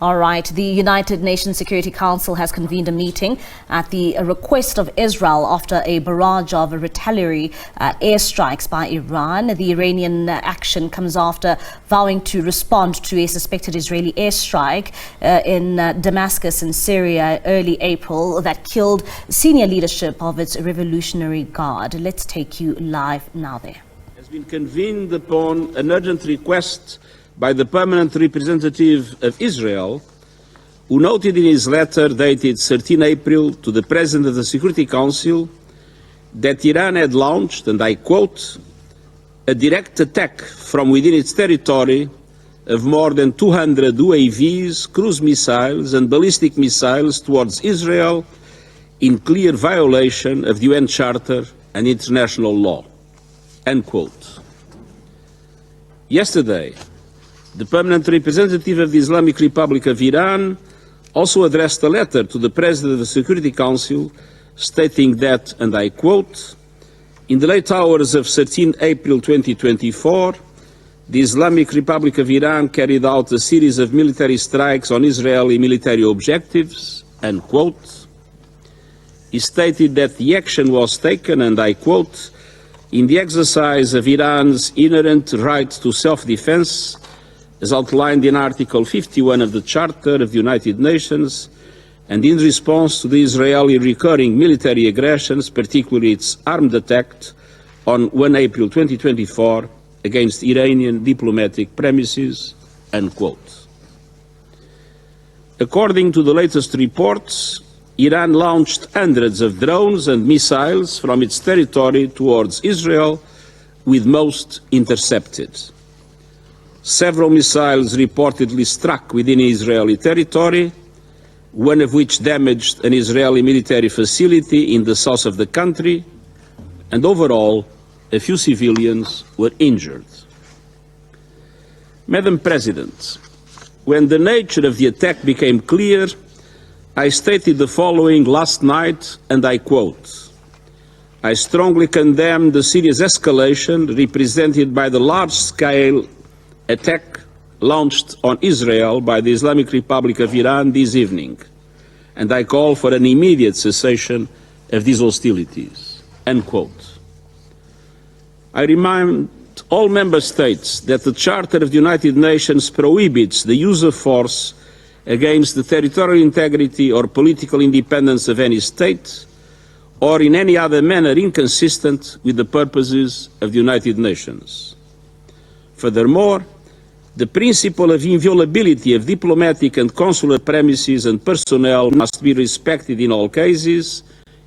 All right. The United Nations Security Council has convened a meeting at the request of Israel after a barrage of retaliatory airstrikes by Iran. The Iranian action comes after vowing to respond to a suspected Israeli airstrike in Damascus in Syria early April that killed senior leadership of its Revolutionary Guard. Let's take you live now there. Has been convened upon an urgent request by the permanent representative of Israel, who noted in his letter dated 13 April to the President of the Security Council that Iran had launched, and I quote, a direct attack from within its territory of more than 200 UAVs, cruise missiles and ballistic missiles towards Israel in clear violation of the UN Charter and international law, end quote. Yesterday, the permanent representative of the Islamic Republic of Iran also addressed a letter to the President of the Security Council stating that, and I quote, in the late hours of 13 April 2024, the Islamic Republic of Iran carried out a series of military strikes on Israeli military objectives, end quote. He stated that the action was taken, and I quote, in the exercise of Iran's inherent right to self-defense, as outlined in Article 51 of the Charter of the United Nations, and in response to the Israeli recurring military aggressions, particularly its armed attack on 1 April 2024 against Iranian diplomatic premises, end quote. According to the latest reports, Iran launched hundreds of drones and missiles from its territory towards Israel, with most intercepted. Several missiles reportedly struck within Israeli territory, one of which damaged an Israeli military facility in the south of the country, and overall, a few civilians were injured. Madam President, when the nature of the attack became clear, I stated the following last night, and I quote, I strongly condemn the serious escalation represented by the large-scale attack launched on Israel by the Islamic Republic of Iran this evening, and I call for an immediate cessation of these hostilities, end quote. I remind all member states that the Charter of the United Nations prohibits the use of force against the territorial integrity or political independence of any state, or in any other manner inconsistent with the purposes of the United Nations. Furthermore, the principle of inviolability of diplomatic and consular premises and personnel must be respected in all cases,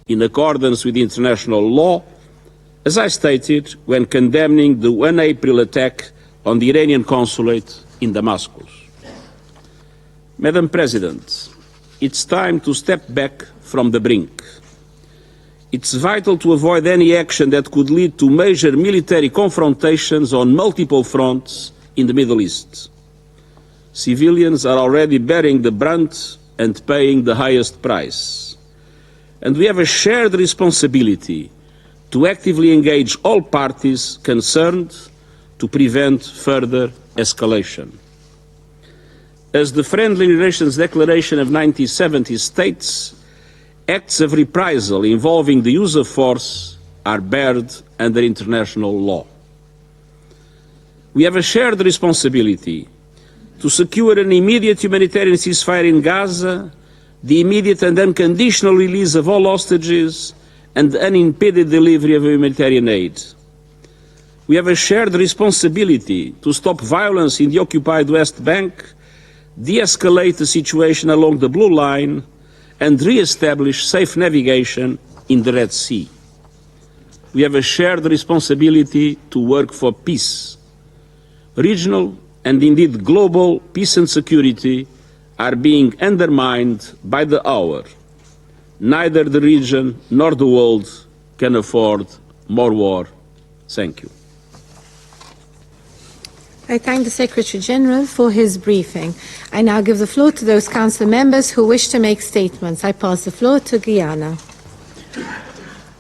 in accordance with international law, as I stated when condemning the 1 April attack on the Iranian consulate in Damascus. Madam President, it's time to step back from the brink. It's vital to avoid any action that could lead to major military confrontations on multiple fronts in the Middle East. Civilians are already bearing the brunt and paying the highest price. And we have a shared responsibility to actively engage all parties concerned to prevent further escalation. As the Friendly Relations Declaration of 1970 states, acts of reprisal involving the use of force are barred under international law. We have a shared responsibility to secure an immediate humanitarian ceasefire in Gaza, the immediate and unconditional release of all hostages, and the unimpeded delivery of humanitarian aid. We have a shared responsibility to stop violence in the occupied West Bank, de-escalate the situation along the Blue Line, and re-establish safe navigation in the Red Sea. We have a shared responsibility to work for peace. Regional and indeed global peace and security are being undermined by the hour. Neither the region nor the world can afford more war. Thank you. I thank the Secretary General for his briefing. I now give the floor to those Council members who wish to make statements. I pass the floor to Guyana.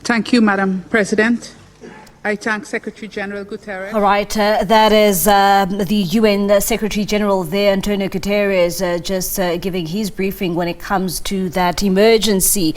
Thank you, Madam President. I thank Secretary General Guterres. All right, that is the UN Secretary General there, António Guterres, just giving his briefing when it comes to that emergency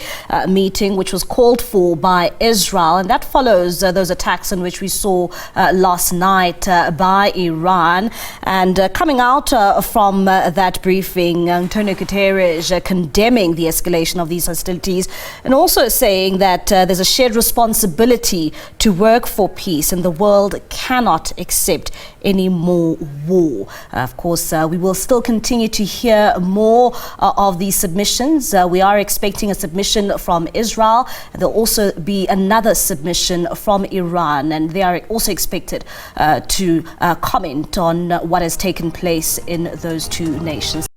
meeting which was called for by Israel. And that follows those attacks in which we saw last night by Iran. And coming out from that briefing, António Guterres condemning the escalation of these hostilities and also saying that there's a shared responsibility to work for peace, and the world cannot accept any more war. Of course, we will still continue to hear more of these submissions. We are expecting a submission from Israel. There'll also be another submission from Iran, and they are also expected to comment on what has taken place in those two nations.